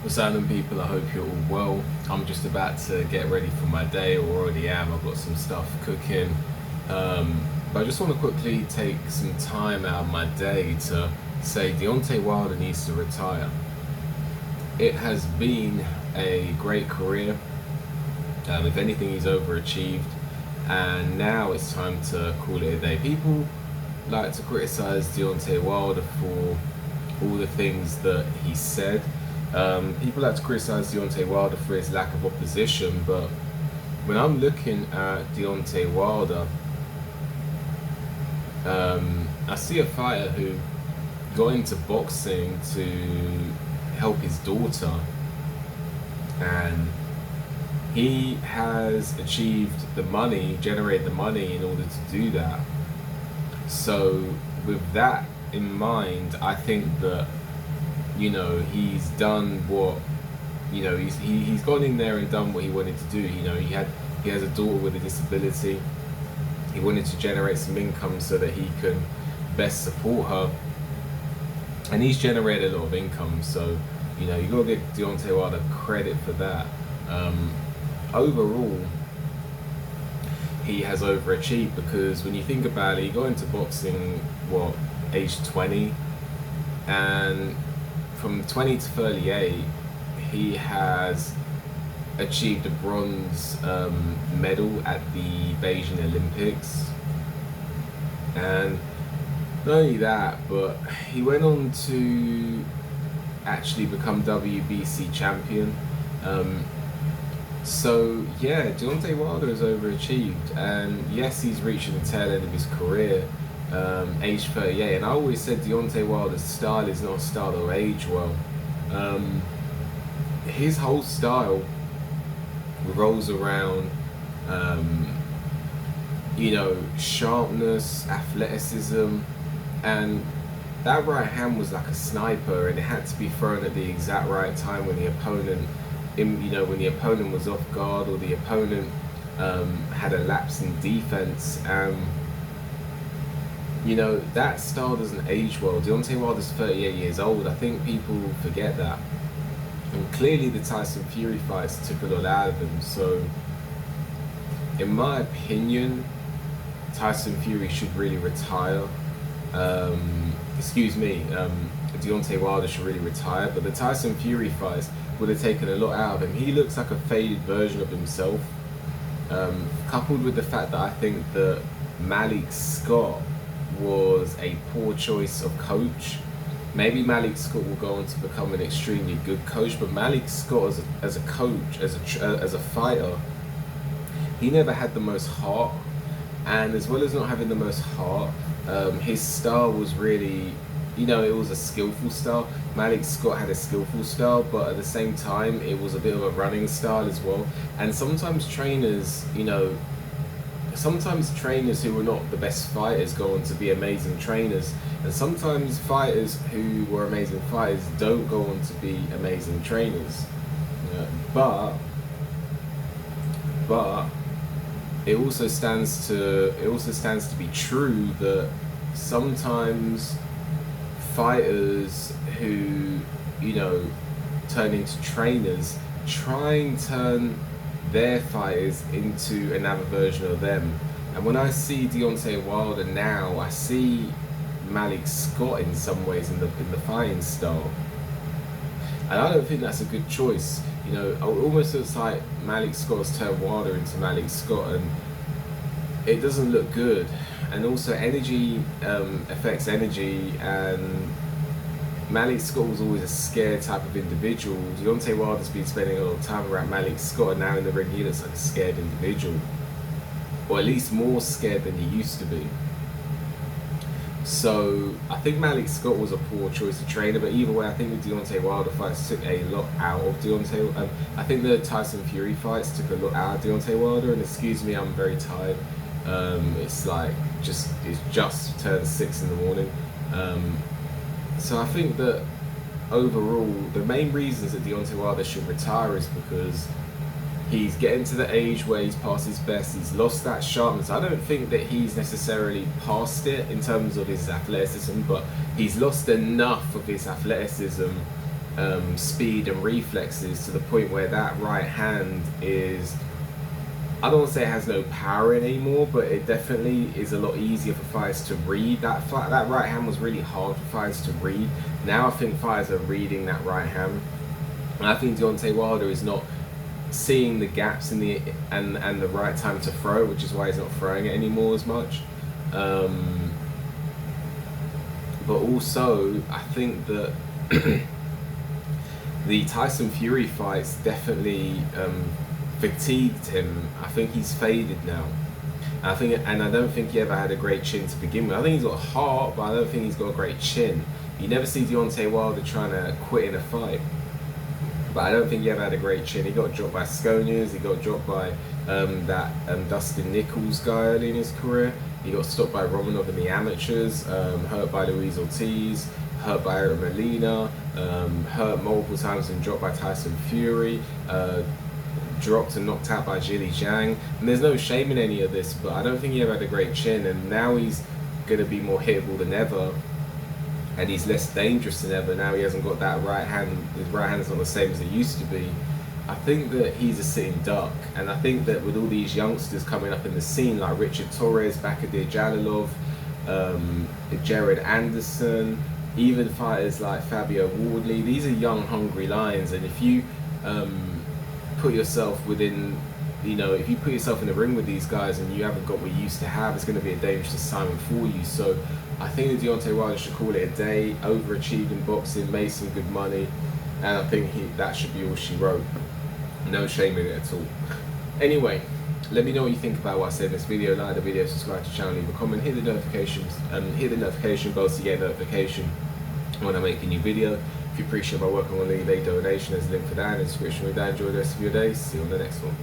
What's happening, people? I hope you're all well. I'm just about to get ready for my day, or already am. I've got some stuff cooking. But I just want to quickly take some time out of my day to say Deontay Wilder needs to retire. It has been a great career. If anything, he's overachieved. And now it's time to call it a day. People like to criticize Deontay Wilder for all the things that he said. People like to criticize Deontay Wilder for his lack of opposition, but when I'm looking at Deontay Wilder, I see a fighter who got into boxing to help his daughter, and he has achieved the money, generated the money in order to do that. So with that in mind, I think that he's done what he's gone in there and done what he wanted to do. He has a daughter with a disability. He wanted to generate some income so that he can best support her, and he's generated a lot of income. So you gotta give Deontay Wilder credit for that. Overall, he has overachieved, because when you think about it, he got into boxing age 20, and from 20 to 38, he has achieved a bronze medal at the Beijing Olympics. And not only that, but he went on to actually become WBC champion. So yeah, Deontay Wilder has overachieved, and yes, he's reaching the tail end of his career, age 38. And I always said Deontay Wilder's style is not a style that will age well. His whole style revolves around sharpness, athleticism, and that right hand was like a sniper, and it had to be thrown at the exact right time when the opponent was off guard, or the opponent had a lapse in defense. That style doesn't age well. Deontay Wilder's 38 years old. I think people forget that. And clearly the Tyson Fury fights took a lot out of him. So, in my opinion, Tyson Fury should really retire. Deontay Wilder should really retire. But the Tyson Fury fights would have taken a lot out of him. He looks like a faded version of himself. Coupled with the fact that I think that Malik Scott was a poor choice of coach. Maybe Malik Scott will go on to become an extremely good coach, but Malik Scott as a coach, as a fighter, he never had the most heart. And as well as not having the most heart, his style was really, it was a skillful style. Malik Scott had a skillful style, but at the same time, it was a bit of a running style as well. And sometimes trainers who were not the best fighters go on to be amazing trainers, and sometimes fighters who were amazing fighters don't go on to be amazing trainers. But it also stands to be true that sometimes fighters who turn into trainers try and turn their fighters into another version of them. And when I see Deontay Wilder now, I see Malik Scott in some ways in the fighting style, and I don't think that's a good choice. It almost looks like Malik Scott's turned Wilder into Malik Scott, and it doesn't look good. And also, energy affects energy, and Malik Scott was always a scared type of individual. Deontay Wilder's been spending a lot of time around Malik Scott, and now in the ring he looks like a scared individual, or at least more scared than he used to be. So I think Malik Scott was a poor choice of trainer, but either way, I think the Deontay Wilder fights took a lot out of Deontay. I think the Tyson Fury fights took a lot out of Deontay Wilder, and excuse me, I'm very tired. It's just turned 6 in the morning. So I think that overall, the main reasons that Deontay Wilder should retire is because he's getting to the age where he's past his best. He's lost that sharpness. I don't think that he's necessarily past it in terms of his athleticism, but he's lost enough of his athleticism speed and reflexes to the point where that right hand is, I don't want to say it has no power anymore, but it definitely is a lot easier for fighters to read. That right hand was really hard for fighters to read. Now I think fighters are reading that right hand. And I think Deontay Wilder is not seeing the gaps in the and the right time to throw, which is why he's not throwing it anymore as much. But also, I think that the Tyson Fury fights definitely fatigued him. I think he's faded now. And I don't think he ever had a great chin to begin with. I think he's got heart, but I don't think he's got a great chin. You never see Deontay Wilder trying to quit in a fight, but I don't think he ever had a great chin. He got dropped by Sconias, he got dropped by Dustin Nichols guy early in his career. He got stopped by Romanov in the amateurs, hurt by Luis Ortiz, hurt by Eric Molina, hurt multiple times and dropped by Tyson Fury, dropped and knocked out by Zhang. And there's no shame in any of this, but I don't think he ever had a great chin, and now he's going to be more hittable than ever, and he's less dangerous than ever. Now he hasn't got that right hand, his right hand's not the same as it used to be. I think that he's a sitting duck, and I think that with all these youngsters coming up in the scene like Richard Torres, Bakadir Jalilov, Jared Anderson, even fighters like Fabio Wardley, these are young, hungry lions, and if you put yourself within, if you put yourself in the ring with these guys and you haven't got what you used to have, it's going to be a dangerous assignment for you. So I think that Deontay Wilder should call it a day, overachieved in boxing, made some good money, and I think that should be all she wrote. No shame in it at all. Anyway, let me know what you think about what I said in this video. Like the video, subscribe to the channel, leave a comment, hit the notifications, hit the notification bell to get a notification when I make a new video. If you appreciate my work, I want to leave a donation. There's a link for that in the description. With that, enjoy the rest of your day. See you on the next one.